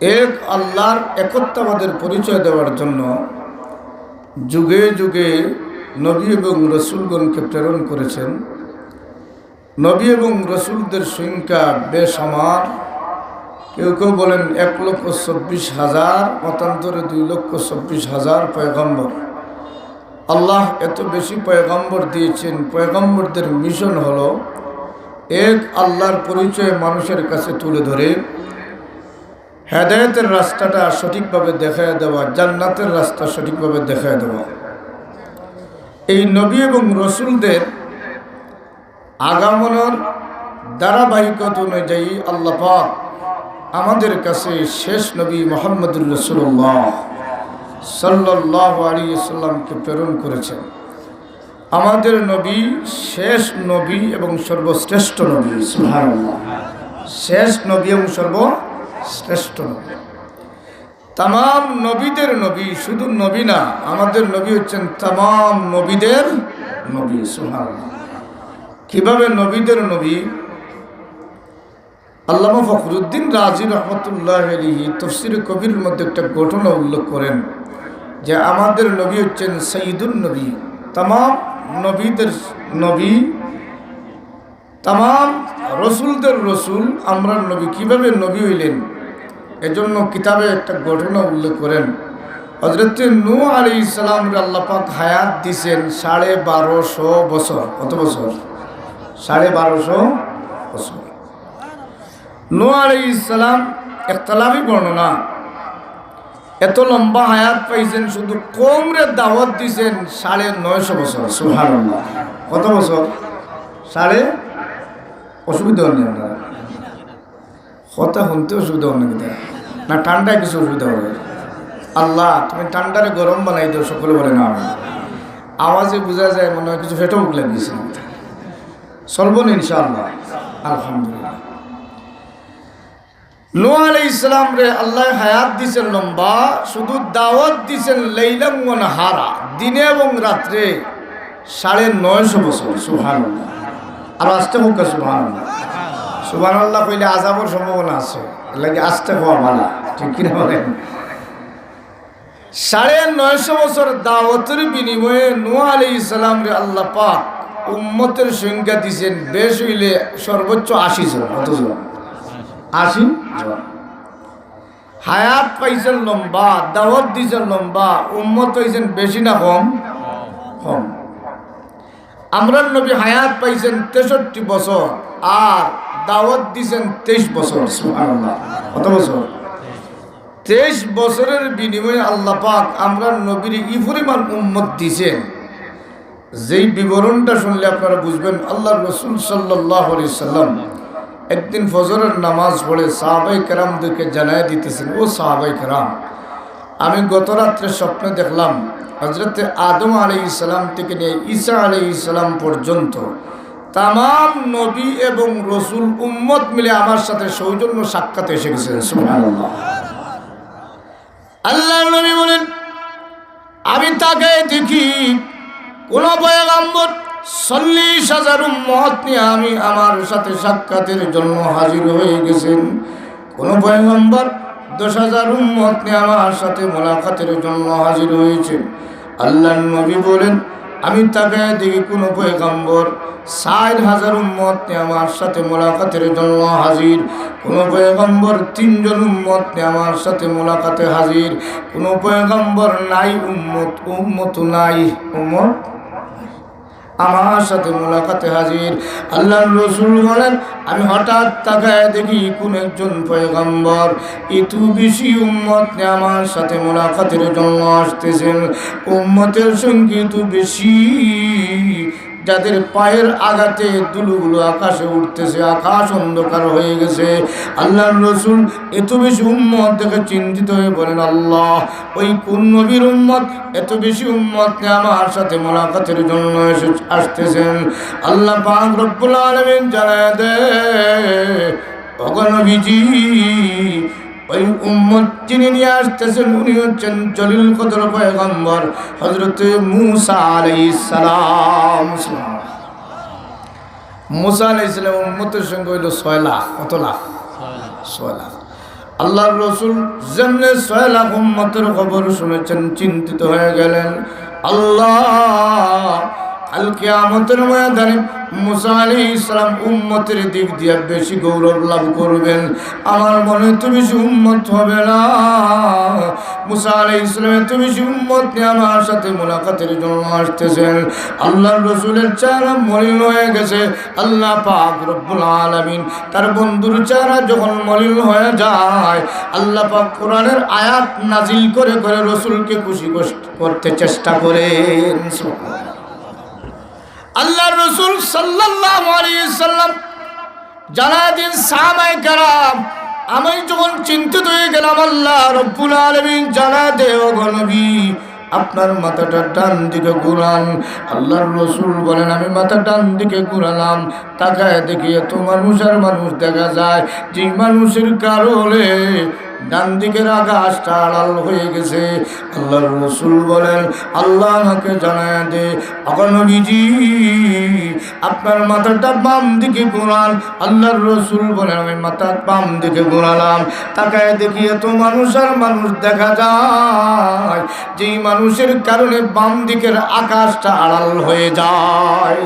এক আল্লাহর একত্ববাদের পরিচয় দেওয়ার জন্য যুগে যুগে নবী এবং রসুলগণকে প্রেরণ করেছেন। নবী এবং রসুলদের সংখ্যা বেসামার। কেউ কেউ বলেন 1,24,000, মতান্তরে 2,24,000 পয়গম্বর। আল্লাহ এত বেশি পয়গম্বর দিয়েছেন। পয়গম্বরদের মিশন হলো এক আল্লাহর পরিচয় মানুষের কাছে তুলে ধরে হেদায়েতের রাস্তাটা সঠিকভাবে দেখায় দেওয়া, জান্নাতের রাস্তা সঠিকভাবে দেখায় দেওয়া। এই নবী এবং রসুলদের আগমনের ধারাবাহিকতা অনুযায়ী আল্লাহ পাক আমাদের কাছে শেষ নবী মুহাম্মদুর রাসূলুল্লাহ সাল্লাল্লাহু আলাইহি ওয়াসাল্লামকে প্রেরণ করেছেন। আমাদের নবী শেষ নবী এবং সর্বশ্রেষ্ঠ নবী। সুবহানাল্লাহ। শেষ নবী এবং সর্বশ্রেষ্ঠ নবী। তামাম নবীদের নবী, শুধু নবী না, আমাদের নবী হচ্ছেন তামাম নবীদের নবী। সুবহানাল্লাহ। কিভাবে নবীদের নবী? আল্লামা ফখরুদ্দিন রাজি রহমতুল্লাহ আলাইহি তাফসীরে কবিরের মধ্যে একটা ঘটনা উল্লেখ করেন যে আমাদের নবী হচ্ছেন সাইয়্যিদুন নবী, তামাম নবীদের নবী, তামাম রসুলদের রসুল। আমরা নবী কিভাবে নবী হইলেন এজন্য কিতাবে একটা ঘটনা উল্লেখ করেন। হযরত নূহ আলাইহিস সালামকে আল্লাহ পাক হায়াত দিয়েছেন 1250 বছর। কত বছর? 1250 বছর। নূহ আলাইহিস সালাম ইখতিলাফি বর্ণনা, এত লম্বা হায়াত পাইছেন, শুধু কমরে দাওয়াত দিয়েছেন 950 বছর। সুবহানাল্লাহ। কত বছর? অসুবিধা হয়নি আপনারা? কথা শুনতে অসুবিধা হন নাকি? না ঠান্ডায় কিছু অসুবিধা হবে? আল্লাহ তুমি ঠান্ডারে গরম বানাই দিও। সকলে বলে না, আওয়াজে বোঝা যায় মনে হয় কিছু ফেটে উঠলে দিয়েছে। চলব না ইনশাআল্লাহ? আলহামদুলিল্লাহ। নূহ আলাইহিস সালাম রে আল্লাহ হায়াত দিয়েছেন লম্বা, শুধু দাওয়াত দিয়েছেন লাইলাম ওয়া নাহারা, দিনে এবং রাত্রে 950 বছর। সুবহানাল্লাহ। আর আসতে হোক সুবহানাল্লাহ। সুবহানাল্লাহ কইলে আযাবের সম্ভাবনা আছে, লাগে আসতে হওয়া ভালো, ঠিক কিনা বলেন? 950 বছর দাওয়াতের বিনিময়ে নূহ আলাইহিস সালাম রে আল্লাহ পাক উম্মতের সংখ্যা দিয়েছেন বেশ হইলে সর্বোচ্চ 80 জন। কত জন? 80 জন। হায়াত পাইছেন লম্বা, দাওয়াত দিয়েছেন লম্বা, উম্মত হইছেন বেশি না কম? কম। আমরা নবী হায়াত পাইছেন 63 বছর আর দাওয়াত দিয়েছেন 23 বছর। সুবহানাল্লাহ। কত বছর? 23 বছরের বিনিময়ে আল্লাহ পাক আমরা নবীর এই পরিমাণ উম্মত দিয়েছেন, যেই বিবরণটা শুনলে আপনারা বুঝবেন। আল্লাহর রাসূল সাল্লাল্লাহু আলাইহি সাল্লাম একদিন ফজরের নামাজ পড়ে সাহাবায়ে কেরামদেরকে জানায় দিতেছেন, ও সাহাবায়ে কেরাম, আমি গত রাত্রে স্বপ্নে দেখলাম হযরত আদম আলাইহিস সালাম থেকে নিয়ে ঈসা আলাইহিস সালাম পর্যন্ত তামাম নবী এবং রসুল উম্মত মিলে আমার সাথে সৌজন্য সাক্ষাৎ এসে গেছেন। সুবহানাল্লাহ। আল্লাহর নবী বলেন, আমি তাকে দেখি কোন পয়গম্বর 40,000 উম্মত নিয়ে আমি আমার সাথে সাক্ষাতের জন্য হাজির হয়ে গেছেন, কোন পয়গম্বর 10,000 উম্মত নিয়ে আমার সাথে মোলাকাতের জন্য হাজির হয়েছেন। আল্লাহর নবী বলেন, আমি তাকে দেখি কোন পয়গম্বর 60,000 উম্মত নিয়ে আমার সাথে মোলাকাতের জন্য হাজির, কোন পয়গম্বর 3 জন উম্মত নিয়ে আমার সাথে মোলাকাতে হাজির, কোন পয়গম্বর নাই উম্মত নাই, উম্মত আমার সাথে মোলাকাতে হাজির। আল্লাহর রাসূল বলেন, আমি হঠাৎ তাকায় দেখি কোন একজন পয়গম্বর এত বেশি উম্মত নিয়ে আমার সাথে মোলাকাতের জন্য আসতেছেন। উম্মতের সংখ্যা এত বেশি, যাদের পায়ের আঘাতে ধুলোগুলো আকাশে উঠতেছে, আকাশ অন্ধকার হয়ে গেছে। আল্লাহর রাসূল এত বেশি উম্মত দেখে চিন্তিত হয়ে বলেন, আল্লাহ ওই কোন নবীর উম্মত এত বেশি উম্মত নিয়ে আমার সাথে মোলাকাতের জন্য আসতেছেন? আল্লাহ পাক রব্বুল আলামিন জানায় দেয়, ওগো নবীজি, ওই উম্মত যিনি নিয়ে আসতেছেন উনি হচ্ছেন জলিল কদর পয়গম্বর হযরত মূসা আলাইহিস সালাম। মূসা আলাইহিস সালাম উম্মতের সঙ্গে হইল 6 লাখ। কত লাখ? 6 লাখ। আল্লাহর রাসূল যেমনে 6 লাখ উম্মতের খবর শুনেছেন, চিন্তিত হয়ে গেলেন। আল্লাহ, কাল কিয়ামতের ময়দানে মুসা আলাইহিস সালাম উম্মতের দিক দিয়ে বেশি গৌরব লাভ করবেন, আমার মনে তো বেশি উম্মত হবে না। মুসা আলাইহিস সালামের তো বেশি উম্মত নিয়ে আমার সাথে মুলাকাতের জন্য আসতেছেন। আল্লাহর রাসূলের চেহারা মলিন হয়ে গেছে। আল্লাহ পাক রব্বুল আলামিন তার বন্ধুর চেহারা যখন মলিন হয়ে যায়, আল্লাহ পাক কোরআনের আয়াত নাজিল করে করে রাসূলকে খুশি করতে চেষ্টা করেন। আল্লাহর রাসূল সাল্লাল্লাহু আলাইহি সাল্লাম জানায় দিন সাহাবায়ে কেরাম, আমি যখন চিন্তিত হয়ে গেলাম, আল্লাহ রব্বুল আলামিন জানায় দে, ও নবী আপনার মাথাটা ডান দিকে ঘুরান। আল্লাহর রাসূল বলেন, আমি মাথা ডান দিকে ঘুরালাম, তাকায় দেখি এত মানুষ আর মানুষ দেখা যায়, যে মানুষের কারণে ডান দিকের আকাশটা আড়াল হয়ে গেছে। আল্লাহর রাসূল বলেন, আল্লাহ আমাকে জানায় দে, নবীজি আপনার মাথাটা বাম দিকে ঘোরান। আল্লাহর রাসূল বলেন, আমি মাথা বাম দিকে ঘোরালাম, তাকায় দেখি এত মানুষ আর মানুষ দেখা যায়, যেই মানুষের কারণে বাম দিকের আকাশটা আড়াল হয়ে যায়।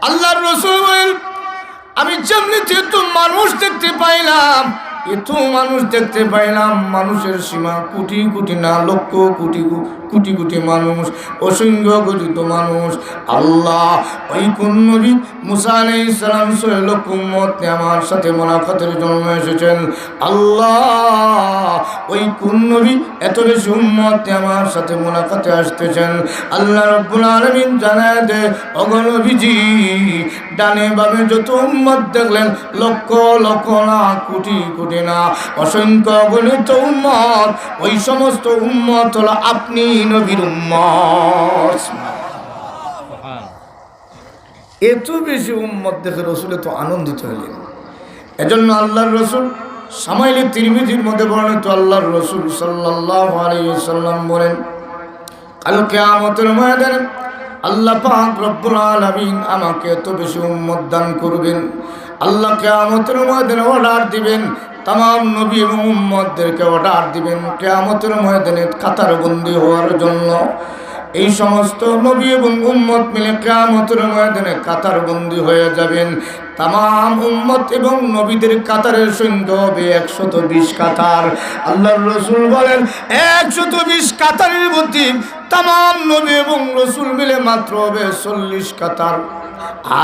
আল্লাহর রাসূল বলেন, আমি যেমনিতে এত মানুষ দেখতে পাইলাম, এত মানুষ দেখতে পাইলাম, মানুষের সীমা কোটি কোটি না, লক্ষ কোটি কোটি কোটি মানুষ, অসংখ্য গঠিত মানুষ। আল্লাহ, ওই কোন নবী মুসা আলাইহিস সালাম 6 লক্ষ উম্মত নিয়ে আমার সাথে মুলাকাতের জন্য এসেছেন। আল্লাহ, ওই কোন নবী এত বেশি উম্মত নিয়ে আমার সাথে মুলাকাতে আসতেছেন। আল্লাহ রাব্বুল আলামিন জানায় দে, ওগো নবীজি ডানে বামে যত উম্মত দেখলেন, লক্ষ লক্ষ না, কোটি কোটি না, অসংখ্য গণিত উম্মত, ওই সমস্ত উম্মত হলো আপনি নবীর উম্মত। এত বেশি উম্মত দেখে রাসূল তো আনন্দিত হলেন। এজন্য আল্লাহর রাসূল সামাইলে তিরমিজির মধ্যে বর্ণিত, আল্লাহর রাসূল সাল্লাল্লাহু আলাইহি ওয়াসাল্লাম বলেন, কাল কিয়ামতের ময়দানে আল্লাহ পাক রব্বুল আলামিন আমাকে এত বেশি উম্মত দান করবেন, আল্লাহ কিয়ামতের ময়দানে অর্ডার দিবেন, तमाम नबी এবং উম্মতদেরকে অর্ডার দিবেন কিয়ামতের ময়দানে কাতারবন্দি হওয়ার জন্য। এই সমস্ত নবী এবং উম্মত মিলে কিয়ামতের ময়দানে কাতারবন্দি হয়ে যাবেন। तमाम উম্মত এবং নবীদের কাতারের সংখ্যা হবে 120 কাতার। আল্লাহর রাসূল বলেন 120 কাতারের মধ্যে तमाम নবী এবং রাসূল মিলে মাত্র হবে 40 কাতার।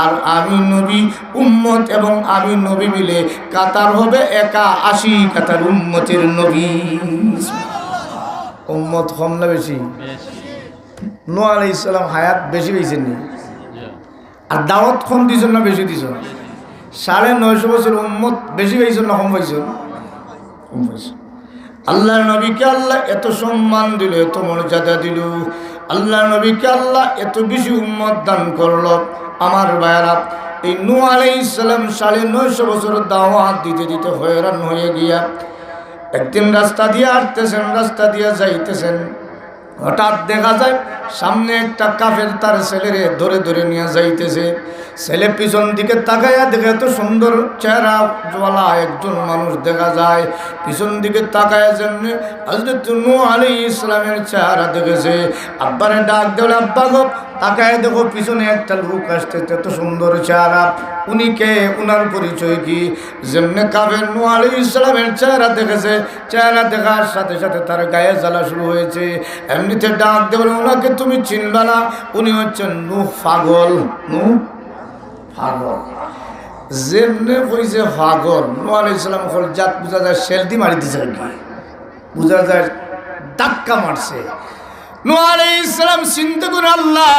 আর আমি নবী উম্মত এবং আমি নবী মিলে কাতার হবে 81 কাতার উম্মতের নবী। উম্মত কম না বেশি? নূহ আলাইহিস সালাম হায়াত বেশি হইছেন নি, আর দাওয়াত কম দিছেন না বেশি দিছেন? 950 বছর উম্মত বেশি হইছেন না কম হইছেন? কম হইছেন। আল্লাহর নবীকে আল্লাহ এত সম্মান দিল, এত মর্যাদা দিল, আল্লাহর নবীকে আল্লাহ এত বেশি উম্মত দান করলো। আমার ভাইয়েরা, এই নূহ আলাইহিস সালাম 950 বছর দাওয়াত দিতে দিতে হয়রান হয়ে গিয়া একদিন রাস্তা দিয়ে হাঁটতেছেন, রাস্তা দিয়ে যাইতেছেন, হঠাৎ দেখা যায় সামনে একটা কাফের তার ছেলেরে ধরে ধরে নিয়ে যাইতেছে। ছেলে পিছন দিকে তাকাইয়া দেখে এত সুন্দর চেহারা ওয়ালা একজন মানুষ দেখা যায়। পিছন দিকে তাকাইয়া যেমনি হযরত নূহ আলাইহিস সালামের চেহারা দেখেছে, আব্বারে ডাক দেওয়া, আব্বা গো তাকায় দেখো পিছনে একটা লোক আসতেছে, এত সুন্দর চেহারা, উনি কে, উনার পরিচয় কি? যেমনি কাফের নূহ আলাইহিস সালামের চেহারা দেখেছে, চেহারা দেখার সাথে সাথে তার গায়ে জ্বালা শুরু হয়েছে। এমনিতে ডাক দেবেন, ওনাকে তুমি চিনবে না, উনি হচ্ছেন নূহ পাগল। নূহ পাগল যেমনি কইছে পাগল, নূহ আলাইহিস সালাম হল জাত বুঝা যায় শেলদি মারি দিছে, বুঝা যায় ধাক্কা মারছে। নূহ আলাইহিস সালাম চিন্তা করে, আল্লাহ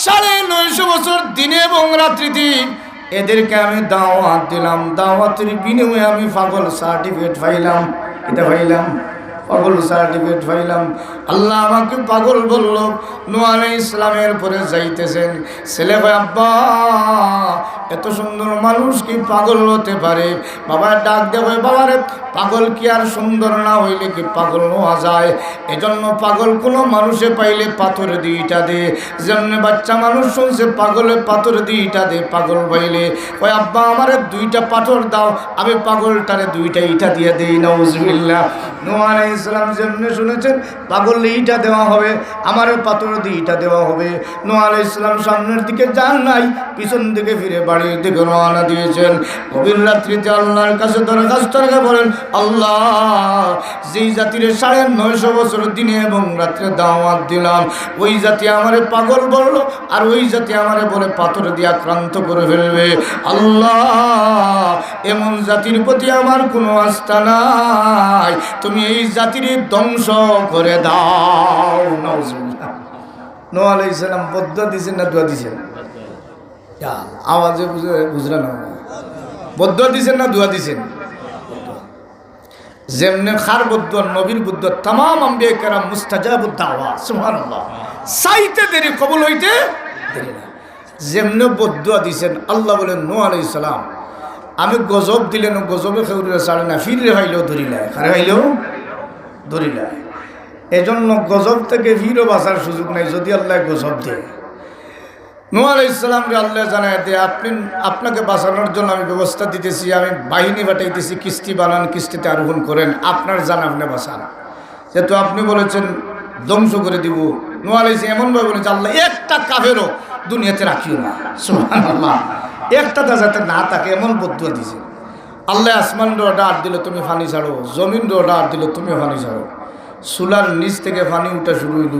950 বছর দিনে এবং রাত্রিতে এদেরকে আমি দাওয়াত দিলাম, দাওয়াতের বিনিময়ে আমি পাগল সার্টিফিকেট পাইলাম, এটা পাইলাম। পাগল সার্টিফিকেট পাইলাম। আল্লাহ আমাকে পাগল বলল। নূহ আলাইহিস সালামের পরে যাইতেছেন, ছেলে কয় আব্বা এত সুন্দর মানুষ কি পাগল হতে পারে? বাবা ডাক দেবে, বাবারে পাগল কি আর সুন্দর না হইলে কি পাগল হওয়া যায়? এজন্য পাগল কোনো মানুষে পাইলে পাথর দিইটা দে। যেমনি বাচ্চা মানুষ শুনছে পাগলে পাথর দিইটা দে, পাগল পাইলে ওই আব্বা আমারে 2টা পাথর দাও, আমি পাগলটারে 2টা ইটা দিয়ে দেই। নাউজুবিল্লাহ। নূহ আলাইহিস সালাম যেমনি শুনেছেন পাগল ইটা দেওয়া হবে, আমারে পাথর দিয়ে ইটা দেওয়া হবে। নূহ আলাইহিস সালাম সামনের দিকে যান নাই, পিছন দিকে ফিরে বাড়ির দিকে রওনা দিয়েছেন। গভীর রাত্রিতে আল্লাহর কাছে দরখাস্ত রেখে বলেন, আল্লাহ যেই জাতির 950 বছর দিনে এবং রাত্রে দাওয়াত দিলাম, ওই জাতি আমারে পাগল বলল, আর ওই জাতি আমারে বলে পাথর দিয়ে আক্রান্ত করে ফেলবে। আল্লাহ এমন জাতির প্রতি আমার কোনো আস্থা নাই, তুমি এই জাতির ধ্বংস করে দাও। নাউজুবিল্লাহ। নূহ আলাইহিস সালাম বদদুয়া দিয়েছেন না দোয়া দিয়েছেন? আওয়াজে বুঝলেন না? বদদুয়া দিয়েছেন না দোয়া দিয়েছেন? যেমনে খার বদদুয়া নবীর বদদুয়া तमाम আম্বিয়া কেরাম মুস্তাজাবুদ দাওয়া, সুবহানাল্লাহ, চাইতে দেরি কবুল হইতে দেরি না। যেমনে বদদুয়া দিয়েছেন আল্লাহ বলেন নূহ আলাইহিস সালাম আমি গজব দিলেন, গজবে খেউরে ছাড়ে না, ফিরে হইলেও ধরিলায়, খারে হইলেও ধরিলায়। এজন্য গজব থেকে ফিরও বাঁচার সুযোগ নাই যদি আল্লাহ গজব দেয়। নূহ আলাইহিস সালামকে আল্লাহ জানায় দে, আপনাকে বাঁচানোর জন্য আমি ব্যবস্থা দিতেছি, আমি বাহিনী পাঠাইতেছি, কিস্তি বানান, কিস্তিতে আরোহণ করেন, আপনার জান আপনি বাঁচান। যেহেতু আপনি বলেছেন ধ্বংস করে দিব, নূহ আলাইহিস এমনভাবে বলেছে আল্লাহ একটা কাফেরও দুনিয়াতে রাখিও না। সুবহানাল্লাহ। একটা যাতে না থাকে এমন বদদুয়া দিয়েছে। আল্লাহ আসমান ডাক দিল তুমি পানি ছাড়ো, জমিন ডাক দিল তুমি পানি ছাড়ো। সুলার নিচ থেকে পানি উঠা শুরু হইল।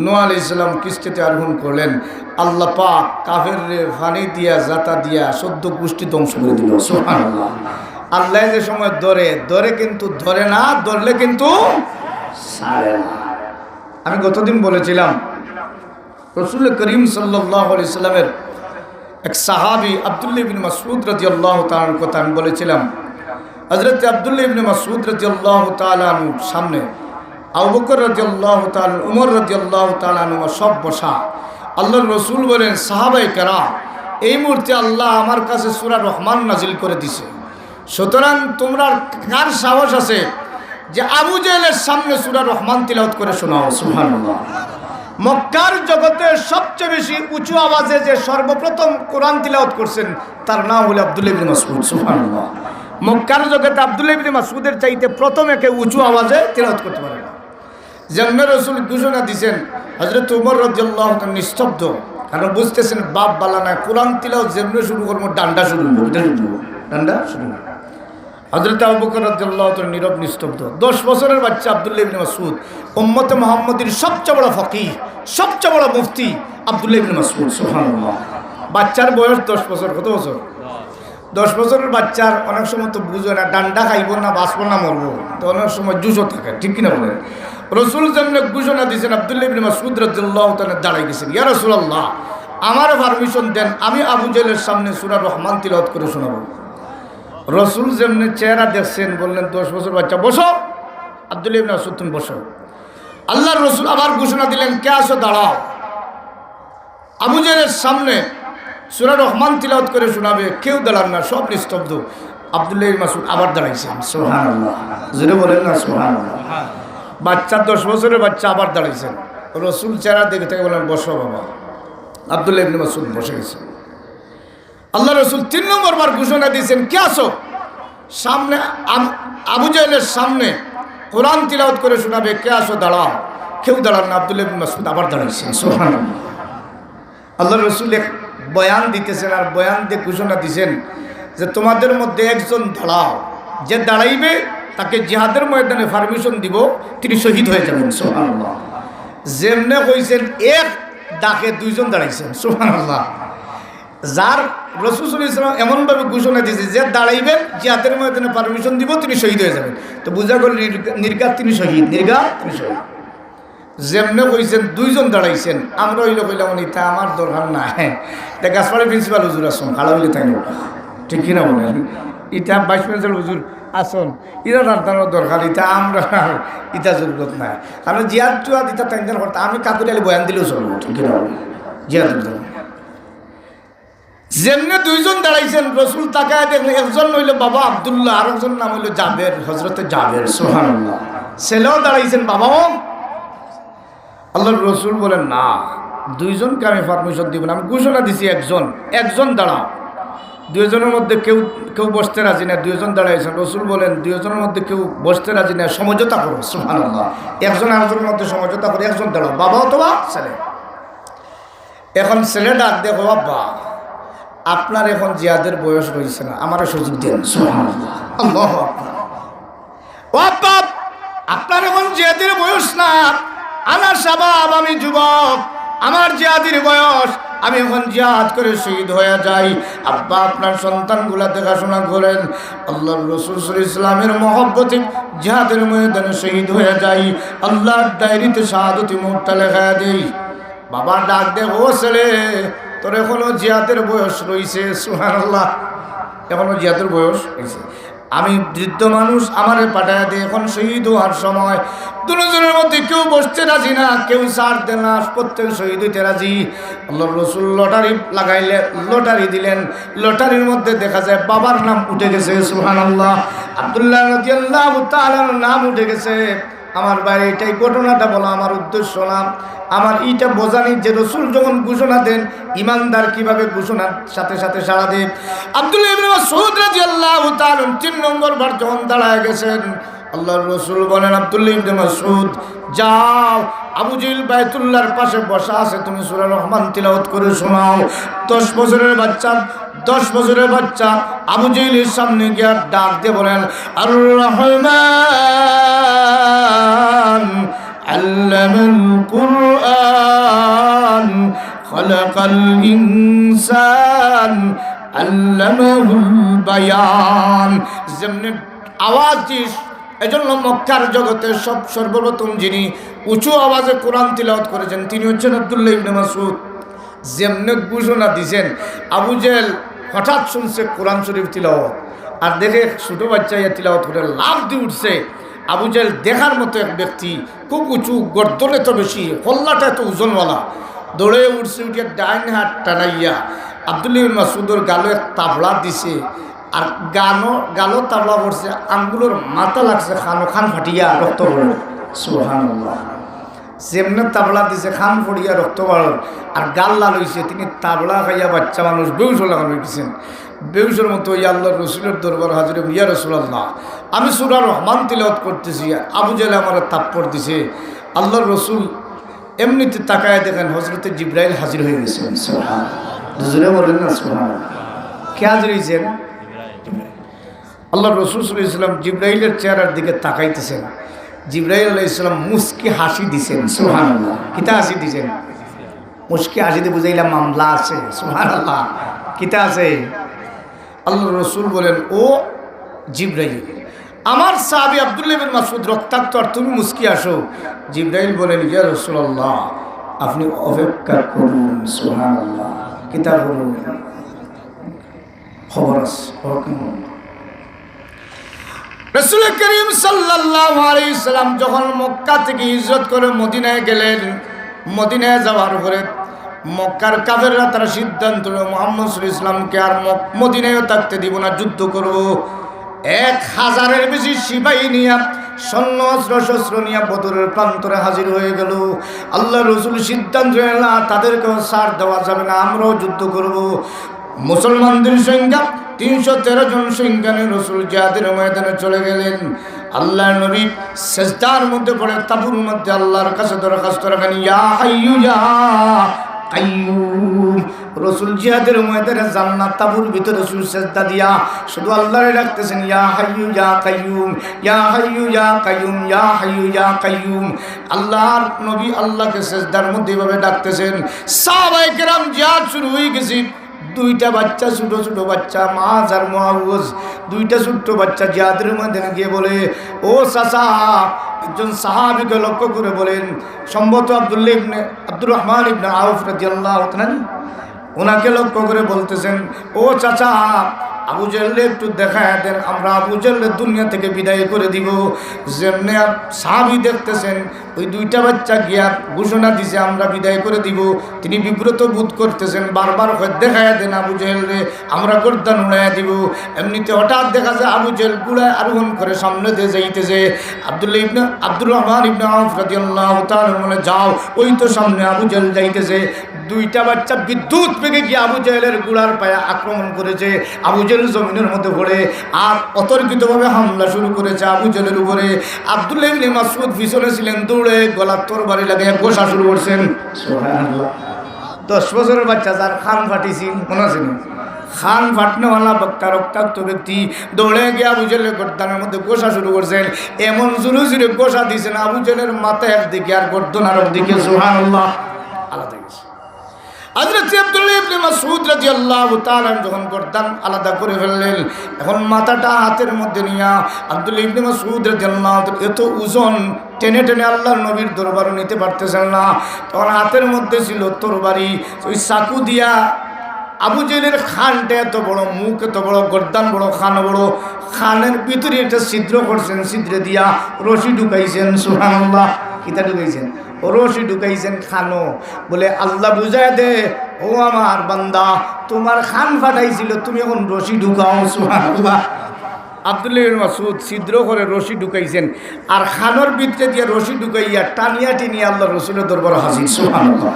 নূহ আলাইহিস সালাম কিস্তিতে আরোহণ করলেন। আল্লাহ পাক কাফের পানি দিয়া জাতা দিয়া 14 গোষ্ঠী ধ্বংস করে দিল। সুবহানাল্লাহ। আল্লাহ যে সময় ধরে কিন্তু ধরে না, ধরলে কিন্তু ছাড়ে না। আমি গতদিন বলেছিলাম রাসূল করিম সাল্লাল্লাহু আলাইহি সাল্লামের এক সাহাবী আব্দুল্লাহ ইবনে মাসউদ রাদিয়াল্লাহু তাআলার কথা আমি বলেছিলাম। হযরত আব্দুল্লাহ ইবনে মাসউদ রাদিয়াল্লাহু তাআলা সামনে আবু বকর রাদিয়াল্লাহু তাআলা, উমর রাদিয়াল্লাহু তাআলা সব বসা। আল্লাহর রাসূল বলেন সাহাবায়ে কেরাম এই মুহূর্তে আল্লাহ আমার কাছে সূরা রহমান নাজিল করে দিছে, সুতরাং তোমরা কার সাহস আছে যে আবু জেহেলের সামনে সূরা রহমান তিলাওয়াত করে শোনাও? সুবহানাল্লাহ। মক্কার জগতে সবচেয়ে বেশি উঁচু আওয়াজে যে সর্বপ্রথম কোরআন তিলাওয়াত করছেন তার নাম হলো আব্দুল্লাহ ইবনে মাসউদ। সুবহানাল্লাহ। মক্কার জগতে আব্দুল্লাহ ইবনে মাসউদের চাইতে প্রথম একে উঁচু আওয়াজে তিলাওয়াত করতে পারে না। যেমন রাসূল ঘোষণা দিয়েছেন, হযরত উমর রাদিয়াল্লাহু তাআলা নিস্তব্ধ, কারণ বুঝতেছেন বাপ বালা না, কোরআন তিলাওয়াত যেমন শুরু করবো ডান্ডা শুরু করবো, ডান্ডা শুরু করবো। হযরত আবু বকর রাদিয়াল্লাহু তাআলা নীরব নিস্তব্ধ। 10 বছরের বাচ্চা আব্দুল্লাহ ইবনে মাসউদ, উম্মতে মুহাম্মাদীর সবচেয়ে বড় ফকিহ, সবচেয়ে বড় মুফতি আব্দুল্লাহ ইবনে মাসউদ। সুবহানাল্লাহ। বাচ্চার বয়স 10 বছর। কত বছর? 10 বছরের বাচ্চার অনেক সময় তো বুঝো না ডান্ডা খাইব না বাঁচবো না মরবো, তো অনেক সময় জুজও থাকে, ঠিক কিনা বলেন? রাসূল যেমন ঘোষণা দিয়েছেন আব্দুল্লাহ ইবনে মাসউদ রাদিয়াল্লাহু তাআলা দাঁড়াই গেছেন, ইয়া রাসূলুল্লাহ আমার পারমিশন দেন, আমি আবু জেহেলের সামনে সূরা রহমান তিলাওয়াত করে শোনাবো। রাসূল যেমনি চেহারা দেখছেন বললেন 10 বছর বাচ্চা বসো। আব্দুল্লাহ ইবনে মাসউদ তুমি বসো। আল্লাহর রাসূল আবার ঘোষণা দিলেন কে আসো দাঁড়াও। আবু জেহেলের সামনে সূরা রহমান তিলাওয়াত করে শোনাবে, কেউ দাঁড়ান না, সব নিস্তব্ধ। আব্দুল্লাহ ইবনে মাসউদ আবার দাঁড়াইছেন। সুবহানাল্লাহ। জোরে বলেন না সুবহানাল্লাহ। বাচ্চা 10 বছরের বাচ্চা আবার দাঁড়াইছেন। রাসূল চেহারা দেখে থেকে বলেন বসো বাবা। আব্দুল্লাহ ইবনে মাসউদ বসে গেছেন। আল্লাহ রাসূল 3 নম্বর বার ঘোষণা দিয়েছেন কে আসো। সামনে আবু জেহেলের সামনে কোরআন তিলাওয়াত করে শোনাবে, কে আসো দাঁড়াও। কেউ দাঁড়ান না, আব্দুল্লাহ ইবনে মাসউদ আবার দাঁড়াইছেন। সুবহানাল্লাহ। আল্লাহ রাসূল এক বয়ান দিতেছেন, আর বয়ান দিয়ে ঘোষণা দিয়েছেন যে তোমাদের মধ্যে একজন দাঁড়াও, যে দাঁড়াইবে তাকে জিহাদের ময়দানে পারমিশন দিব, তিনি শহীদ হয়ে যাবেন। সুবহানাল্লাহ। যেমনে কইছেন এক ডাকে 2 জন দাঁড়াইছেন। সুবহানাল্লাহ। যার রাসূল সাল্লাল্লাহু আলাইহি ওয়াসাল্লাম এমনভাবে ঘোষণা দিয়েছে যে দাঁড়াইবেন জিহাদের ময়দানে পারমিশন দিব, তিনি শহীদ হয়ে যাবেন, তো বুঝা গেল নির্ঘাত তিনি শহীদ, নির্ঘাত তিনি শহীদ। যেমনে কইছেন 2 জন দাঁড়াইছেন, আমরা হইলে কইলাম এটা আমার দরকার না, এটা গাছপাড়ার প্রিন্সিপাল হুজুর আসুন খালা হইলে তাই না, ঠিক কিনা বলেন? এটা 22 প্রিন্সিপাল হুজুর আসুন ইটা রান্তানোর দরকার, ইটা আমরা ইটা জরুরত নাই। কারণ জিয়াদ টুয়া দিতা টেনশন করতে আমি কাকুরি আলী বয়ান দিলেও চলবো, ঠিক না? জিয়াদ যেমনি দুইজন দাঁড়াইছেন, রসুল তাকায় দেখলে একজন হইল বাবা আব্দুল্লাহ, আর একজন নাম হইল জাবের, হজরতে জাবের। সুবহানাল্লাহ। ছেলেও দাঁড়াইছেন, বাবাও। আল্লাহর রসুল বলেন না, দুইজনকে আমি পারমিশন দিব না, আমি ঘোষণা দিছি একজন দাঁড়াও। দুইজনের মধ্যে কেউ বসতে রাজি না, দুইজন দাঁড়াইছেন। রসুল বলেন দুইজনের মধ্যে কেউ বসতে রাজি না, সমঝোতা করো। সুবহানাল্লাহ। একজন আরেকজনের মধ্যে সমঝোতা করে একজন দাঁড়াও, বাবা অথবা ছেলে। এখন ছেলে ডাক দেখো, বাবা আপনার এখন জিয়াদের বয়স রয়েছে না, আমারও সুযোগ দেন। সুবহানাল্লাহ। আল্লাহু আকবার। বাবা আপনার এখন জিয়াদের বয়স না, আমার শাবাব, আমি যুবক, আমার জিয়াদের বয়স, আমি এখন জিহাদ করে শহীদ হয়ে যাই। আব্বা আপনার সন্তানগুলা দেখাশোনা করেন। আল্লাহর রাসূল সাল্লাল্লাহু আলাইহি ওয়াসাল্লামের মহব্বতে জিহাদের ময়দানে শহীদ হয়ে যাই, আল্লাহর ডায়েরিতে শাহাদাতি মুহূর্তটা লেখা দেই। বাবা ডাক দে, ও ছেলে তোর এখনো জিহাদের বয়স রয়েছে। সুবহানাল্লাহ। এখনো জিহাদের বয়স রয়েছে। আমি বৃদ্ধ মানুষ, আমারে পাঠায় দে, এখন শহীদ হওয়ার সময়। দুজনের মধ্যে কেউ বসতে রাজি না, কেউ ছাড় দেন না, প্রত্যেক শহীদ হইতে রাজি। আল্লাহর রাসূল লটারি লাগাইলে লটারি দিলেন, লটারির মধ্যে দেখা যায় বাবার নাম উঠে গেছে। সুবহানাল্লাহ। আব্দুল্লাহ রাদিয়াল্লাহু তাআলার নাম উঠে গেছে। আমার ভাই এটাই ঘটনাটা বলা আমার উদ্দেশ্য না, আমার এইটা বোঝানি যে রসুল যখন ঘোষণা দেন ইমানদার কিভাবে ঘোষণার সাথে সাথে সাড়া দেন। আব্দুল্লাহ ইবনে মাসউদ রাদিয়াল্লাহু তাআলা 3 নম্বর বার যখন দাঁড়ায় গেছেন, আল্লাহর রসুল বলেন, আব্দুল্লাহ ইবনে মাসউদ যাও, আবু জেহেল বাইতুল্লাহর পাশে বসা আছে, তুমি সূরা রহমান তিলাওয়াত করে শোনাও। 10 বছরের বাচ্চা আবু জেহেলের সামনে গিয়ে ডাক দিয়ে বলেন, আর রহমান আল্লামাল কুরআন খালাকাল ইনসান আল্লামাহুল বায়ান। যেমনি আওয়াজ দিস, এজন্য মক্কার জগতে সর্বপ্রথম যিনি উঁচু আওয়াজে কোরআন তিলাওয়াত করেছেন তিনি হচ্ছেন আব্দুল্লাহ ইবনে মাসউদ। যেমনি ঘোষণা দিয়েছেন, আবু জেহেল হঠাৎ শুনছে কোরআন শরীফ তিলাওয়াত, আর দেখে ছোটো বাচ্চা ইয়া তিলাওয়াত করে লাফ দিয়ে উঠছে। আবু জেহেল দেখার মতো এক ব্যক্তি, খুব উঁচু, গর্দন এত বেশি, কল্লাটা এত ওজনওয়ালা, দৌড়ে উঠছে, উঠিয়ে ডাইন হাত টানাইয়া আব্দুল্লাহ ইবনে মাসউদের গালে এক তাবলা দিছে, আর গালো তাবলা পড়ছে, আঙ্গুলের মাথা লাগছে, খান ফাটিয়া রক্ত পড়ে। সুবহানাল্লাহ। যেমনে তাবলা দিছে খান ফড়িয়া রক্ত পড়ে, আর গাল লাল হয়েছে। তিনি তাবলা খাইয়া বাচ্চা মানুষ বেউস লাগানো হয়েছেন। বেউসের মতো ইয়া আল্লাহর রসুলের দরবার হাজির, ইয়া রাসূলুল্লাহ আমি সূরা রহমান তিলাওয়াত করতেছি, আবু জেহেল আমার তাপ্পড় দিছে। আল্লাহর রসুল এমনিতে তাকায় দেখেন হযরতে জিবরাইল হাজির হয়ে গেছেন। সুবহানাল্লাহ। জোরে বলেন না সুবহানাল্লাহ। কে হাজির হয়েছেন? আল্লাহর রাসূল সাল্লাল্লাহু আলাইহি ওয়াসাল্লাম জিবরাইলের চেহারার দিকে তাকাইতেছেন। জিবরাইল আলাইহিস সালাম মুস্কি হাসি দিছেন। সুবহানাল্লাহ। কিতা হাসি দিছেন? মুস্কি হাসি দিয়ে বুঝাইলাম মামলা আছে। সুবহানাল্লাহ। কিতা আছে? আল্লাহর রাসূল বলেন, ও জিবরাইল, আমার সাহাবী আব্দুল্লাহ ইবনে মাসউদ রক্তাক্ত, আর তুমি মুস্কি আসো। জিবরাইল বলেন, ইয়া রাসূলুল্লাহ আপনি অপেক্ষা করুন। সুবহানাল্লাহ। কিতা করুন? খবর আছে। রাসূল করিম সাল্লাল্লাহু আলাইহি সাল্লাম যখন মক্কা থেকে হিজরত করে মদিনায় গেলেন, মদিনায় যাওয়ার পরে মক্কার কাফেররা তারা সিদ্ধান্ত নিল মুহাম্মদ সাল্লাল্লাহু আলাইহি সাল্লামকে আর মদিনায়ও থাকতে দিব না, যুদ্ধ করব। 1000-এর বেশি সিপাহী নিয়ে, সৈন্য অস্ত্র নিয়ে বদরের প্রান্তরে হাজির হয়ে গেল। আল্লাহ রাসূল সিদ্ধান্ত নিলেন তাদেরকেও ছাড় দেওয়া যাবে না, আমরাও যুদ্ধ করব। মুসলমানদের সংখ্যা 313 জন সংখ্যা নিয়ে রাসূল জিহাদের ময়দানে চলে গেলেন। আল্লাহর নবী সিজদার মধ্যে পড়ে তাবুর মধ্যে আল্লাহর কাছে দরখাস্ত রাখেন, ইয়া হাইয়ু ইয়া কাইয়ুম। রাসূল জিহাদের ময়দানে জান্নাত তাবুর ভিতরে সিজদা দিয়া শুধু আল্লাহরে ডাকতেছেন, ইয়া হাইয়ু ইয়া কাইয়ুম, ইয়া হাইয়ু ইয়া কাইয়ুম, ইয়া হাইয়ু ইয়া কাইয়ুম। আল্লাহর নবী আল্লাহকে সিজদার মধ্যে এভাবে ডাকতেছেন। সাহাবায়ে কেরাম জিহাদ শুরু হয়ে গেছে। 2টা বাচ্চা, ছোট ছোট বাচ্চা, মাজ আর মুআউজ, 2টা ছোট্ট বাচ্চা জিহাদের ময়দানে গিয়ে বলে, ও চাচা, একজন সাহাবীকে লক্ষ্য করে বলেন, সম্ভবত আব্দুর রহমান ইবনে আউফ রাদিয়াল্লাহু তাআলা, ওনাকে লক্ষ্য করে বলতেছেন, ও চাচা, আবু জাহলে একটু দেখায় দেন, আমরা আবু জাহলে দুনিয়া থেকে বিদায় করে দিব। যেমনি সাহাবী দেখতেছেন ওই দুইটা বাচ্চা গিয়া ঘোষণা দিছে আমরা বিদায় করে দিব, তিনি বিব্রত বোধ করতেছেন, বারবার দেখায় দেন আবু জাহলে আমরা গর্দান উড়াইয়া দিব। এমনিতে হঠাৎ দেখা যায় আবু জাহল কুড়ায় আরোহণ করে সামনে দিয়ে যাইতেছে। আব্দুর রহমান ইবনে আওফ রাদিয়াল্লাহু তাআলা বলে, যাও ওই তো সামনে আবু জাহল যাইতেছে। দুইটা বাচ্চা বিদ্যুৎ বেগে গিয়ে আবু জাহলের গুড়ার পায়ে আক্রমণ করেছে। আবু জাহল জমিনের মধ্যে পড়ে আর অতর্কিতভাবে হামলা শুরু করেছে আবু জাহলের উপরে। আব্দুল্লাহ ইবনে মাসউদ পিছনে ছিলেন, দৌড়ে গলার তরবারি লাগিয়ে গোসা শুরু করছেন। সুবহানাল্লাহ। 10 বছরের বাচ্চা যার খান ফাটিছি, মনে আছে না? খান ফাটনেওয়ালা বক্তা রক্তাক্ত ব্যক্তি দৌড়ে গিয়ে আবু জাহলের গর্দানের মধ্যে গোসা শুরু করছেন। এমন জোরে জোরে গোসা দিয়েছেন আবু জাহলের মাথা একদিকে আর গর্দন আর একদিকে। সুবহানাল্লাহ। আলাদা গেছে। হযরত আব্দুল্লাহ ইবনে মাসউদ রাদিয়াল্লাহু তাআলা যখন গর্দান আলাদা করে ফেললেন, এখন মাথাটা হাতের মধ্যে নিয়া আব্দুল্লাহ ইবনে মাসউদ রাদিয়াল্লাহু তাআলা এত ওজন টেনে টেনে আল্লাহর নবীর দরবারে নিতে পারতেছেন না। তখন হাতের মধ্যে ছিল তরবারি, ওই চাকু দিয়া আবু জাহলের খানটা এত বড়, মুখ এত বড়, গর্দান বড়, খান বড়, খানের ভিতরে একটা ছিদ্র করছেন, ছিদ্রে দিয়া রশি ঢুকাইছেন। সুবহানাল্লাহ। কিতা ঢুকাইছেন? রশি ঢুকাইছেন খানো। বলে আল্লাহ বুঝায় দে, ও আমার বান্দা, তোমার খান ফাটাইছিল, তুমি এখন রশি ঢুকাও। সুবহানাল্লাহ। আব্দুল্লাহ ইবনে মাসউদ ছিদ্র করে রশি ঢুকাইছেন, আর খানোর ভিতরে দিয়ে রশি ঢুকাইয়া টানিয়া টিনিয়া আল্লাহ রসুলের দরবারে হাজির। সুবহানাল্লাহ।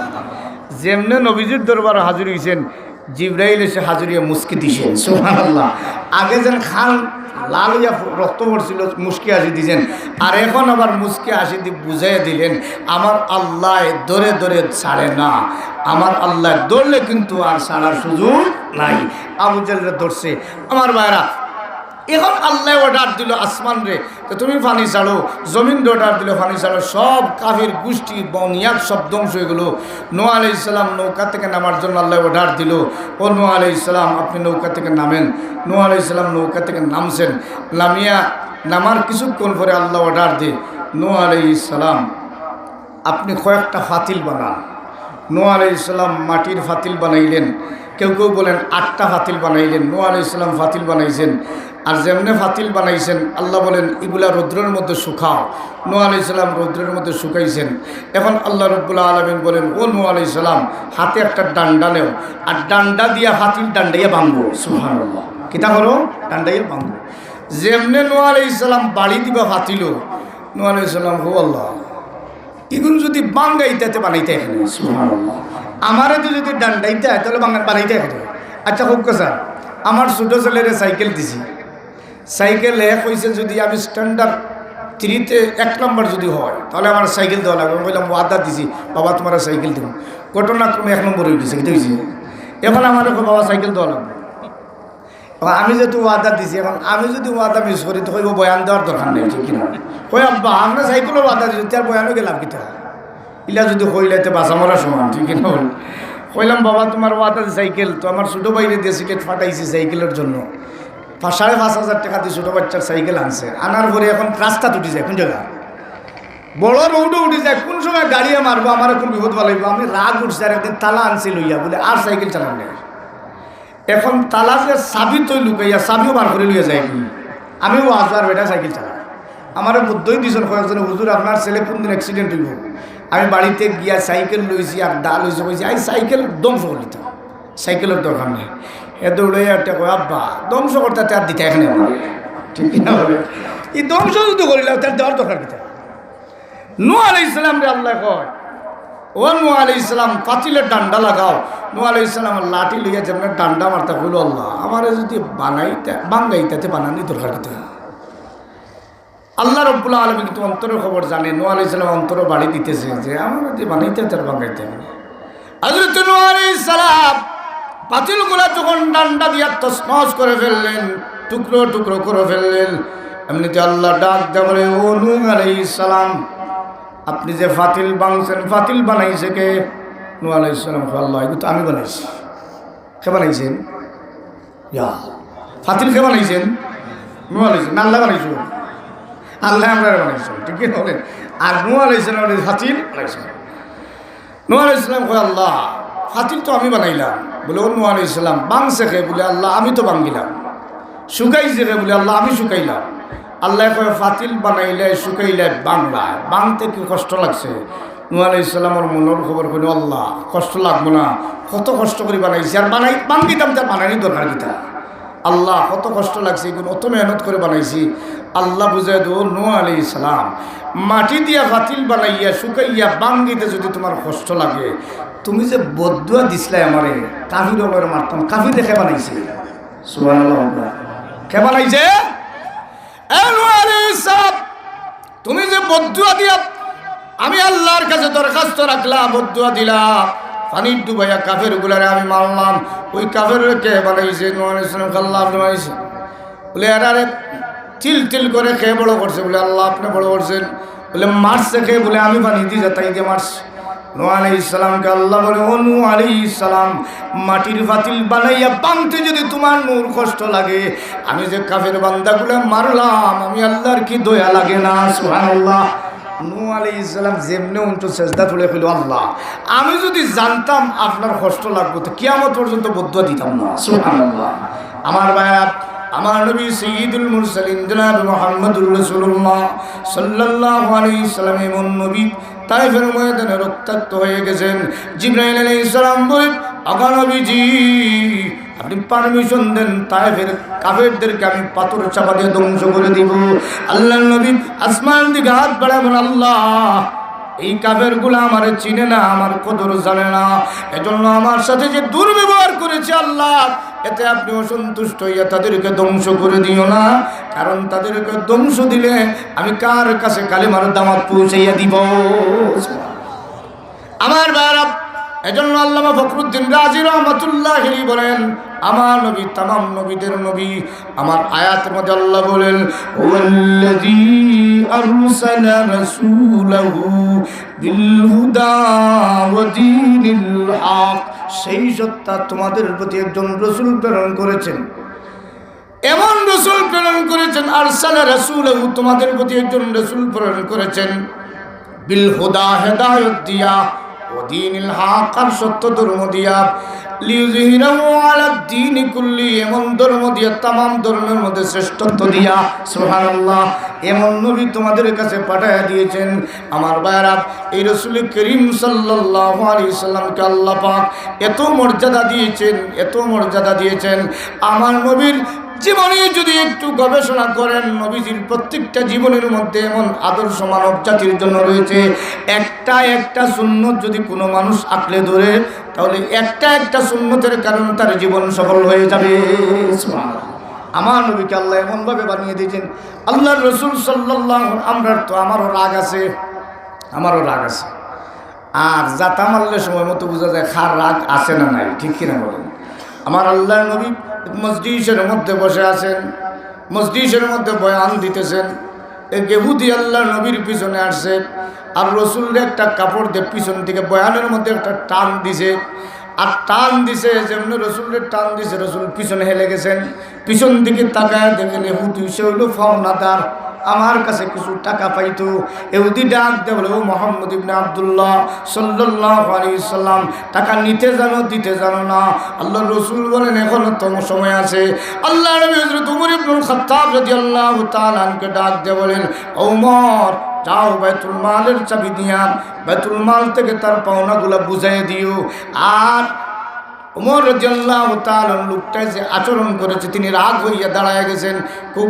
যেমনে নবীজির দরবারে হাজির হয়েছেন, জিবরাইল এসে হাজিরিয়া মুস্কি দিছেন। সুবহানাল্লাহ। আগে যেন খান লাল হইয়া রক্ত পড়ছিল, মুস্কি হাসি দিয়েছেন, আর এখন আবার মুস্কি হাসি দিয়ে বুঝাইয়া দিলেন, আমার আল্লাহ দরে দরে ছাড়ে না, আমার আল্লাহ ধরলে কিন্তু আর ছাড়ার সুযোগ নাই। আবু জাহল ধরছে। আমার ভাইরা, এখন আল্লাহ অর্ডার দিল আসমান রে, তো তুমি পানি ছাড়ো, জমিন অর্ডার দিল পানি ছাড়ো, সব কাফির গোষ্ঠী বনিয়াদ সব ধ্বংস হয়ে গেল। নূহ আলাইহিস সালাম নৌকা থেকে নামার জন্য আল্লাহ অর্ডার দিল, ও নূহ আলাইহিস সালাম আপনি নৌকা থেকে নামেন। নূহ আলাইহিস সালাম নৌকা থেকে নামছেন, নামিয়া নামার কিছুক্ষণ পরে আল্লাহ অর্ডার দে, নূহ আলাইহিস সালাম আপনি কয়েকটা ফাতিল বানান। নূহ আলাইহিস সালাম মাটির ফাতিল বানাইলেন, কেউ কেউ বলেন 8টা ফাতিল বানাইলেন। নূহ আলাইহিস সালাম ফাতিল বানাইছেন, আর যেমনে ফাতিল বানাইছেন আল্লাহ বলেন এগুলা রৌদ্রের মধ্যে শুকাও। নূহ আলাইহিস সালাম রৌদ্রের মধ্যে শুকাইছেন। এখন আল্লাহ রাব্বুল আলামিন বলেন, ও নূহ আলাইহিস সালাম হাতে একটা ডান্ডা নেও, আর ডান্ডা দিয়া ফাতিল ডান্ডাইয়া ভাঙবো। সুবহানাল্লাহ। কিতা করো? ডান্ডাইয়া ভাঙবো। যেমনে নূহ আলাইহিস সালাম বাড়ি দিবা ফাতিল, নূহ আলাইহিস সালাম হো আল্লাহ এগুলো যদি বাঙ্গাইতে বানাইতে এখানে। সুবহানাল্লাহ। আমারে তো যদি ডান্ডাইতে হয় তাহলে বানাইতে এখানে। আচ্ছা হোক স্যার, আমার ছোটো ছেলেরে সাইকেল দিছি, সাইকেল এক হয়েছে, যদি আমি স্ট্যান্ডার্ড 3-তে 1 নম্বর যদি হয় তাহলে আমার সাইকেল দেওয়া লাগবে। আমি বললাম ওয়াদা দিছি বাবা তোমার সাইকেল দেবো, ঘটনাক্রমে 1 নম্বর হয়ে গেছে, কিন্তু হয়েছে এখন আমার বাবা সাইকেল দেওয়া লাগবে। আমি যেহেতু ওয়াদা দিছি, এখন আমি যদি ওয়াদা মিস করি তো কইব বয়ান দেওয়ার দরকার নেই, ঠিক কিনা? কই আব্বা আমরা সাইকেলও ওয়াদা দিচ্ছি, তার বয়ানও গেলাম কিতা ইলা যদি কইলাইতে বাসা মরা সমান, ঠিক কিনা? কইলাম বাবা তোমার ওয়াদা সাইকেল, তো আমার ছোটো বাইরে দিয়ে সিলেট ফাটাইছি সাইকেলের জন্য, 5,500 টাকা দিয়ে ছোটো বাচ্চার সাইকেল আনছে, আনার পরে এখন রাস্তা উঠে যায়, কোন জায়গা বড় রোডও উঠে যায়, কোন সময় গাড়িয়ে মারবো, আমার এখন বিপদ ভালো। আমি রাগ উঠছে, আর একদিন তালা আনছি লইয়া, বলে আর সাইকেল চালান নেই। এখন তালা যে চাবি তৈ লুকাইয়া চাবিও বার করে লইয়া যায়, আমিও আসবো আর বেটা সাইকেল চালাই। আমার বুদ্ধই দিয়েছেন কয়েকজনে, হুজুর আপনার ছেলে কোনদিন অ্যাক্সিডেন্ট হইব। আমি বাড়িতে গিয়া সাইকেল লইছি আর ডাল লইছি, কইছি আই সাইকেল ধ্বংস করলি, তো সাইকেলের দরকার নেই। এ দৌড়ে একটা কয় আব্বা ধ্বংস করতে তার দিতে এখানে আমার, ঠিক কিনা? বলে এই ধ্বংস যদি করিলাম তার দেওয়ার দরকার কিতা? নূহ আলাইহিস সালাম রে আল্লাহ কয়, ও নূহ আলাইহিস সালাম পাতিলের ডান্ডা লাগাও। নূহ আলাইহিস সালাম লাঠি লইয়া যেমন ডান্ডা মারতা, হইল আল্লাহ আমারে যদি বানাইতে বাঙ্গাইতে বানানি দরকার কিতা? আল্লাহ রাব্বুল আলামিন কিন্তু অন্তরের খবর জানে। নূহ আলাইহিস সালাম অন্তর বাড়ি দিতেছে যে আমার যদি বানাইতে তার বাঙ্গাইতে হবে। হযরত নূহ আলাইহিস সালাম পাতিলগুলা যখন ডান্ডা দিয়া তছনছ করে ফেললেন, টুকরো টুকরো করে ফেললেন, এমনিতে আল্লাহ ডাক দেয়া বলে, ও নূহ আলাইহিস সালাম আপনি যে ফাতিল বাংছেন, ফাতিল বানাইছে কে? নূহ আলাইহিস সালাম আল্লাহ এগুলো তো আমি বানাইছি। কে বানাইছেন? ইয়া ফাতিল কে বানাইছেন? নূহ আলাইহিস সালাম। আল্লাহ বানাইছো? আল্লাহ আমরা বানাইছো, ঠিক আছে বলেন। আর নূহ আলাইহিস সালাম ফাতিল বানাইছেন। নূহ আলাইহিস সালাম কয় আল্লাহ ফাতিল তো আমি বানাইলাম। বলে ও নূহ আলাইহিস সালাম বাংছে কে? বলে আল্লাহ আমি তো বাঙ্গিলাম। শুকাইছে রে বলে আল্লাহ আমি শুকাইলাম। আল্লাহ কয় ফাতিল বানাইলে শুকাইলে বাংলায় বাংতে কি কষ্ট লাগছে? নূহ আলাইহিস সালামের মনের খবর কইল আল্লাহ কষ্ট লাগবো না, কত কষ্ট করে বানাইছি, আর বাঙ্গিতাম তার বানানি দরকার কিতা? আল্লাহ কত কষ্ট লাগছে, এগুলো অত মেহনত করে বানাইছি। আল্লাহ বুঝাই দেবো নূহ আলাইহিস সালাম মাটি দিয়া ফাতিল বানাইয়া শুকাইয়া বাঙ্গিতে যদি তোমার কষ্ট লাগে, তুমি যে বদুয়া দিসলাই আমারে কাফির ওপরে মারতাম, কাফির দেখে বানাইছে। সুবহানাল্লাহ। কে বানাইছে? নূহ আলাইহিস সালাম। তুমি যে বদুয়া দিয়া আমি আল্লাহর কাছে দরখাস্ত রাখলাম, বদুয়া দিলাম, পানির ডুবাইয়া কাফের গুলারে আমি মারলাম, ওই কাফের কে বানাইছে? নূহ আলাইহিস সালাম আল্লাহ বানাইছে। বলে আরে তিল তিল করে খেয়ে বড় করছে। বলে আল্লাহ আপনি বড় করছেন। বলে মারছে খেয়ে? বলে আমি পানি দিয়ে যাতাই দিয়ে মারছি। নূহ আলাইহিস সালামকে আল্লাহ বলে ও নূহ আলাইহিস সালাম, মাটির ফাতিল বানাইয়া বানতে যদি তোমার নূর কষ্ট লাগে, আমি যে কাফের বান্দাগুলো মারলাম আমি আল্লাহর কি দয়া লাগে না? সুবহানাল্লাহ। নূহ আলাইহিস সালাম যেমনে উল্টো সেজদা তুলে কইল আল্লাহ আমি যদি জানতাম আপনার কষ্ট লাগবে তো কিয়ামত পর্যন্ত বদুয়া দিতাম না। সুবহানাল্লাহ। আমার ভাইরা, আমার নবী সাইয়্যিদুল মুরসালিন জনাব মুহাম্মদুর রাসূলুল্লাহ সাল্লাল্লাহু আলাইহি সাল্লাম এমন নবী তায়েফের ময়দানে রক্তাক্ত হয়ে গেছেন। জিবরাইল আলাইহিস সালাম বলেন আগা নবীজি আপনি পারমিশন দেন তায়েফের কাফেরদেরকে আমি পাথর চাপা দিয়ে ধ্বংস করে দিব। আল্লাহর নবী আসমান দিকে হাত বাড়াবেন, আল্লাহ এই কাফেরগুলো আমারে চিনে না, আমার কদর জানে না, এজন্য আমার সাথে যে দুর্ব্যবহার করেছে আল্লাহ এতে আপনি অসন্তুষ্ট হইয়া তাদেরকে ধ্বংস করে দিও না, কারণ তাদেরকে ধ্বংস দিলে আমি কার কাছে কালিমার দাওয়াত পৌঁছাইয়া দিব। আমার ভাইরা, এজন্য আল্লামা ফখরুদ্দিন রাজি রাহমাতুল্লাহি আলাইহি বলেন আমার নবী तमाम নবীদের নবী। আমার আয়াতের মধ্যে আল্লাহ বলেন ওয়াল্লাযী আরসালা রাসূলাহু বিল হুদা ওয়া দীনিল হক, সেই সত্তা তোমাদের প্রতি একজন রাসূল প্রেরণ করেছেন, এমন রাসূল প্রেরণ করেছেন। আরসালা রাসূলাহু, তোমাদের প্রতি একজন রাসূল প্রেরণ করেছেন, বিল হুদা, হেদায়েত দিয়া, ও দীনিল হক, আর সত্য ধর্ম দিয়া, লিইয়ুযহিরাহু আলা দ্বীনি কুল্লি, এমন ধর্ম দিয়া तमाम ধর্মের মধ্যে শ্রেষ্ঠত্ব দিয়া। সুবহানাল্লাহ। এমন নবী তোমাদের কাছে পাঠায়া দিয়েছেন। আমার ভাইরা, এই রাসূল করিম সাল্লাল্লাহু আলাইহি সাল্লামকে আল্লাহ পাক এত মর্যাদা দিয়েছেন, এত মর্যাদা দিয়েছেন। আমার নবীর জীবনে যদি একটু গবেষণা করেন, নবীজির প্রত্যেকটা জীবনের মধ্যে এমন আদর্শ মানব জাতির জন্য রয়েছে। একটা সুন্নত যদি কোনো মানুষ আঁকড়ে ধরে, তাহলে একটা সুন্নতের কারণে তার জীবন সফল হয়ে যাবে। আমার নবীকে আল্লাহ এমনভাবে বানিয়ে দিয়েছেন। আল্লাহর রাসূল সাল্লাল্লাহু, আমারও রাগ আছে, আর জাতা মারলে সময় মতো বোঝা যায় খার রাগ আছে না নাই, ঠিক কিনা বলেন? আমার আল্লাহর নবী মসজিদের মধ্যে বসে আছেন, মসজিদের মধ্যে বয়ান দিতেছেন। এই ইহুদি আল্লাহর নবীর পিছনে আসছে, আর রসুলের একটা কাপড় দিয়ে পিছন দিকে বয়ানের মধ্যে একটা টান দিছে, আর টান দিছে যেমন রসুলের টান দিছে, রসুল পিছনে হেলে গেছেন। পিছন দিকে তাকায় দেখেন ইহুদি, সে হইল ফাওনাদার, আমার কাছে কিছু টাকা পাইতো। ইহুদি ডাক দিয়ে বলে ও মুহাম্মদ ইবনে আব্দুল্লাহ সাল্লাল্লাহু আলাইহি সাল্লাম, টাকা নিতে জানো দিতে জানো না? আল্লাহর রাসূল বলেন এখনো তো সময় আছে। আল্লাহর নবী হযরত ওমর ইবনে খাত্তাব রাদিয়াল্লাহু তাআলা আনকে ডাক দিয়ে বলেন ওমর, যাও বাইতুল মালের চাবি দিয়া বাইতুল মাল থেকে তার পাওনাগুলা বুঝাই দিও। আর ওমর রাদিয়াল্লাহু তাআলা লোকটাই যে আচরণ করেছে, তিনি রাগ হইয়া দাঁড়ায় গেছেন, খুব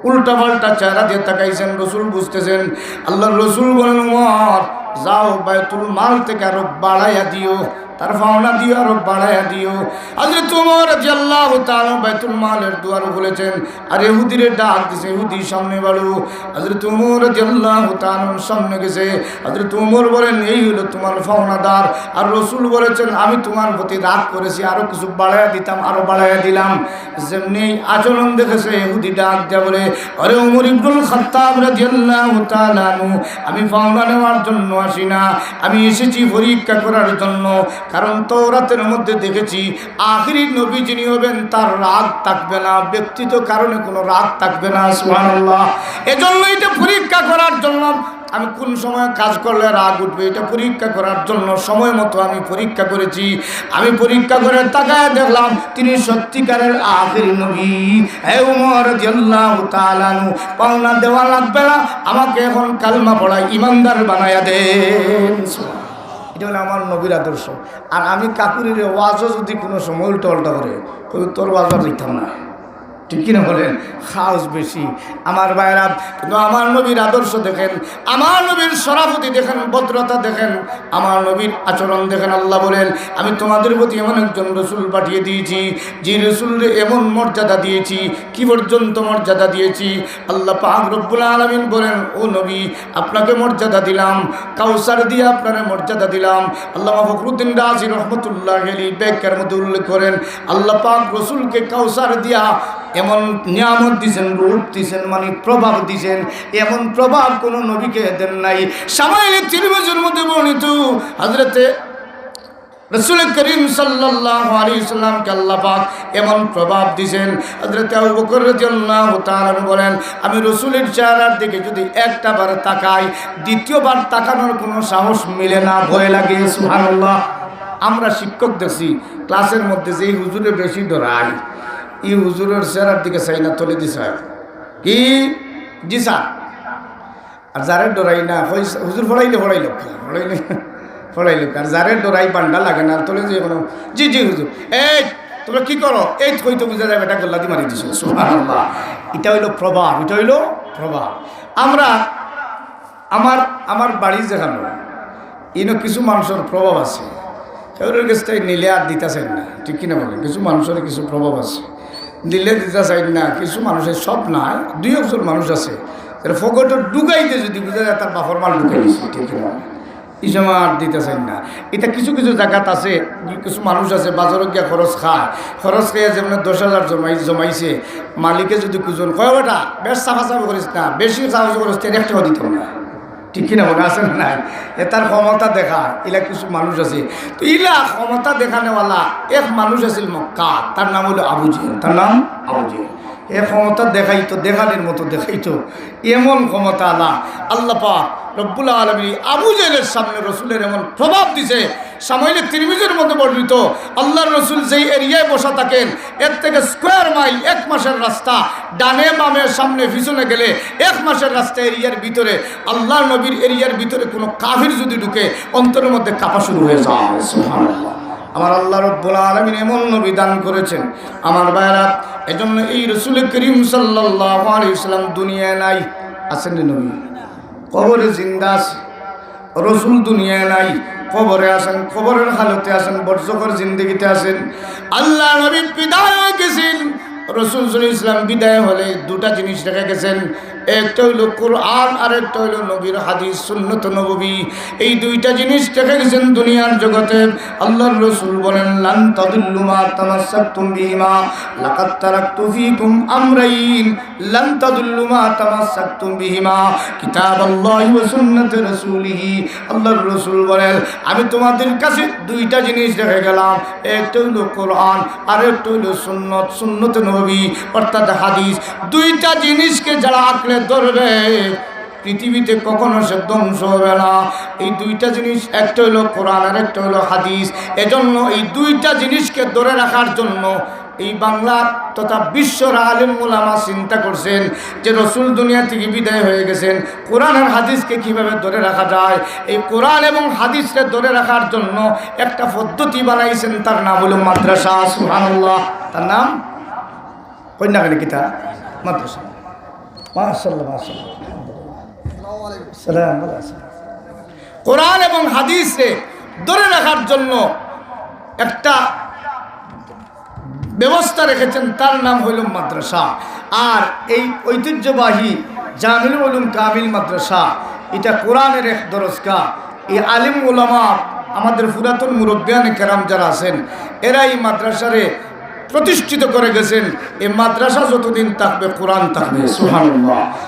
উল্টা পাল্টা চেহারা দিয়ে তাকাইছেন। রসুল বুঝতেছেন। আল্লাহর রসুল বলেন ওমর, যাও বাইতুল মাল থেকে আরো বাড়াইয়া দিও, তার পাওনা দিও, আরো বাড়াইয়া দিও। হযরত ওমর রাদিয়াল্লাহু তাআলা বাইতুল মালের দুয়ার খুলেছেন, আর ইহুদিরে ডাক দিছে, ইহুদি সামনে বাড়ো। হযরত ওমর রাদিয়াল্লাহু তাআলা সামনে গেছে। হযরত ওমর বলেন এই হলো তোমার পাওনাদার। আর রসুল বলেছেন আমি তোমার প্রতি রাগ করেছি, আরো কিছু বাড়াইয়া দিতাম, আরো বাড়াইয়া দিলাম। যেমনি আচরণ দেখেছে, ইহুদি ডাক দেয়া বলে আরে ওমর ইবনুল খাত্তাব রাদিয়াল্লাহু তাআলা আনহু, আমি পাওনা নেওয়ার জন্য আসি না, আমি এসেছি পরীক্ষা করার জন্য। কারণ তাওরাতের মধ্যে দেখেছি আখিরি নবী যিনি হবেন তার রাগ থাকবে না, ব্যক্তিগত কারণে কোনো রাগ থাকবে না। সুবহানাল্লাহ। এজন্য এটা পরীক্ষা করার জন্য আমি কোন সময় কাজ করলে রাগ উঠবে এটা পরীক্ষা করার জন্য সময় মতো আমি পরীক্ষা করেছি। আমি পরীক্ষা করে তাকায় দেখলাম তিনি সত্যিকারের আখিরি নবী। হে উমর রাদিয়াল্লাহু তাআলা আনহু, পাওনা দেওয়া লাগবে না, আমাকে এখন কালমা পড়ায় ইমানদার বানায়া দেন। এটা হলো আমার নবীর আদর্শ। আর আমি কাকুরির ওয়াজও যদি কোনো সময় উল্টো উল্টা করে তোর ওয়াজও দিতাম না, ঠিক কিনা বলেন? খাওস বেশি আমার ভাইরা। কিন্তু আমার নবীর আদর্শ দেখেন, আমার নবীর সরাফতি দেখেন, ভদ্রতা দেখেন, আমার নবীর আচরণ দেখেন। আল্লাহ বলেন আমি তোমাদের প্রতি এমন একজন রসুল পাঠিয়ে দিয়েছি, যে রসুলরে এমন মর্যাদা দিয়েছি। কি পর্যন্ত মর্যাদা দিয়েছি? আল্লাহ পাক রব্বুল আলামিন বলেন ও নবী আপনাকে মর্যাদা দিলাম, কাউসার দিয়ে আপনারা মর্যাদা দিলাম। আল্লামা ফখরুদ্দিন রাজি রহমতুল্লাহ আলাইহি ব্যাখ্যার মধ্যে উল্লেখ করেন আল্লাহ পাক রসুলকে কাউসার দিয়া এমন নিয়ামত দিয়েছেন, রূপ দিয়েছেন, মানে প্রভাব দিয়েছেন, এমন প্রভাব কোনো নবীকে দেন নাই। সামাইল তিরমিজির মধ্যে বর্ণিত হযরতে রাসূল করিম সাল্লাল্লাহু আলাইহি ওয়াসাল্লামকে আল্লাহ পাক এমন প্রভাব দিয়েছেন। হযরতে আবু বকর রাদিয়াল্লাহু তাআলা বলেন আমি রাসূলের চেহারার দিকে যদি একটা বার তাকাই, দ্বিতীয়বার তাকানোর কোনো সাহস মিলে না, ভয় লাগে। সুবহানাল্লাহ। আমরা শিক্ষক দেখছি ক্লাসের মধ্যে যে হুজুরে বেশি ডরাই, এই হুজুরের চেহারার দিকে চাই না, তলে দিছে কি জি স্যার। আর যারে ডরাই না হুজুর পড়াইলে পড়াইলে আর যারে ডরাই বান্ডা লাগে না, তলে যে কোনো জি জি হুজুর এই তোমরা কি করো, এই কইতে বুঝা যাবে এটা গোল্লাদি মারি দিছো। সুবহানাল্লাহ। এটা হইলো প্রভাব, এটা হইলো প্রভাব। আমরা আমার বাড়ি যেখানে ইনো কিছু মানুষের প্রভাব আছে, সেগুলোর কাছ থেকে নিলে আর দিতে চাই না, ঠিক কিনা বলে? কিছু মানুষের কিছু প্রভাব আছে, দিলে দিতে চাই না। কিছু মানুষের সব নাই, দুই একজন মানুষ আছে ফকটে ডুগাইতে যদি বুঝা যায় তার বাপর মাল ঢুকে দিচ্ছে, ঠিক কিনা? এই সময় আর দিতে চাই না। এটা কিছু কিছু জায়গাত আছে, কিছু মানুষ আছে বাজারত গিয়া খরচ খেয়ে যেমন 10,000 জমাইছে, মালিকে যদি কুজন কয় বেটা বেশ চাফাচাফি করিস না, বেশি চাফাচাফি করিস, 1 টাকা দিতাম না, ঠিক কিনা বলে? আছে না নাই? তার ক্ষমতা দেখা এলা কিছু মানুষ আছে। তো ইলা ক্ষমতা দেখানেওয়ালা এক মানুষ আছিল মক্কা, তার নাম হলো আবু জেহেল। তার নাম আবু জেহেল। এ ক্ষমতা দেখাইতো, দেখানোর মতো দেখাইতো, এমন ক্ষমতা আল্লাহ পাক রব্বুল আলামিন আবু জেহেলের সামনে রসুলের এমন প্রভাব দিছে। সামাইল তিরমিজির মধ্যে বর্ণিত আল্লাহর রসুল যেই এরিয়ায় বসা থাকেন এর থেকে স্কোয়ার মাইল 1 মাসের রাস্তা, ডানে বামে সামনে পিছনে গেলে 1 মাসের রাস্তা এরিয়ার ভিতরে আল্লাহর নবীর এরিয়ার ভিতরে কোনো কাফির যদি ঢুকে অন্তরের মধ্যে কাঁপা শুরু হয়ে যায়। সুবহানাল্লাহ। আমার আল্লাহ রব্বুল আলামিন এমন নবী দান করেছেন আমার ভাইরা। এজন্য এই রসুল করিম সাল্লাল্লাহু আলাইহি ওয়াসাল্লাম দুনিয়ায় নাই, আছেন নবী কবরে জিন্দা আছে। রসুল দুনিয়ায় নাই, কবরে আসেন, কবরের হালতে আসেন, বর্ষকর জিন্দগিতে আসেন। আল্লাহ নবী বিদায় হয়ে গেছেন, রসুল সাল্লাল্লাহু আলাইহি ওয়াসাল্লাম বিদায় হলে দুটা জিনিস রেখে গেছেন, একটা হইল কোরআন আর একটা হইল নবীর হাদিস সুন্নত নববী। এই দুইটা জিনিস রেখে গেছেন দুনিয়ার জগতে। আল্লাহর রসুল বলেন লান তাদুল্লু মা তামাসসাকতুম বিহিমা লাকাদ তারাকতু ফীকুম আমরাইন লান তাদুল্লু মা তামাসসাকতুম বিহিমা কিতাবাল্লাহি ওয়া সুন্নাতি রাসূলিহি। আল্লাহর রসুল বলেন আমি তোমাদের কাছে দুইটা জিনিস রেখে গেলাম, একটা হইল কোরআন আর একটা হইল সুন্নত নববী অর্থাৎ হাদিস। দুইটা জিনিসকে যারা আঁকড়ে ধরবে পৃথিবীতে কখনো সে ধ্বংস হবে না। এই দুইটা জিনিস, একটা হইল কোরআন আর একটা হইল হাদিস। এজন্য এই দুইটা জিনিসকে ধরে রাখার জন্য এই বাংলার তথা বিশ্বর আলেম উলামা চিন্তা করছেন যে রসুল দুনিয়া থেকে বিদায় হয়ে গেছেন, কোরআন আর হাদিসকে কীভাবে ধরে রাখা যায়। এই কোরআন এবং হাদিসকে ধরে রাখার জন্য একটা পদ্ধতি বানাইছেন, তার নাম হলো মাদ্রাসা। সুবহানাল্লাহ। তার নাম কন্যাকালী কিতা মাদ্রাসা। মাশাআল্লাহ মাশাআল্লাহ। কোরআন এবং হাদিসে ধরে রাখার জন্য একটা ব্যবস্থা রেখেছেন, তার নাম হইল মাদ্রাসা। আর এই ঐতিহ্যবাহী জামিল উলুম কামিল মাদ্রাসা, এটা কোরআনের এক দরজগাহ। এই আলিম উলামা আমাদের পুরাতন মুরব্বিয়ানে কেরাম যারা আছেন এরা এই মাদ্রাসারে প্রতিষ্ঠিত করে গেছেন। এই মাদ্রাসা যতদিন থাকবে কোরআন থাকবে। সুবহানাল্লাহ।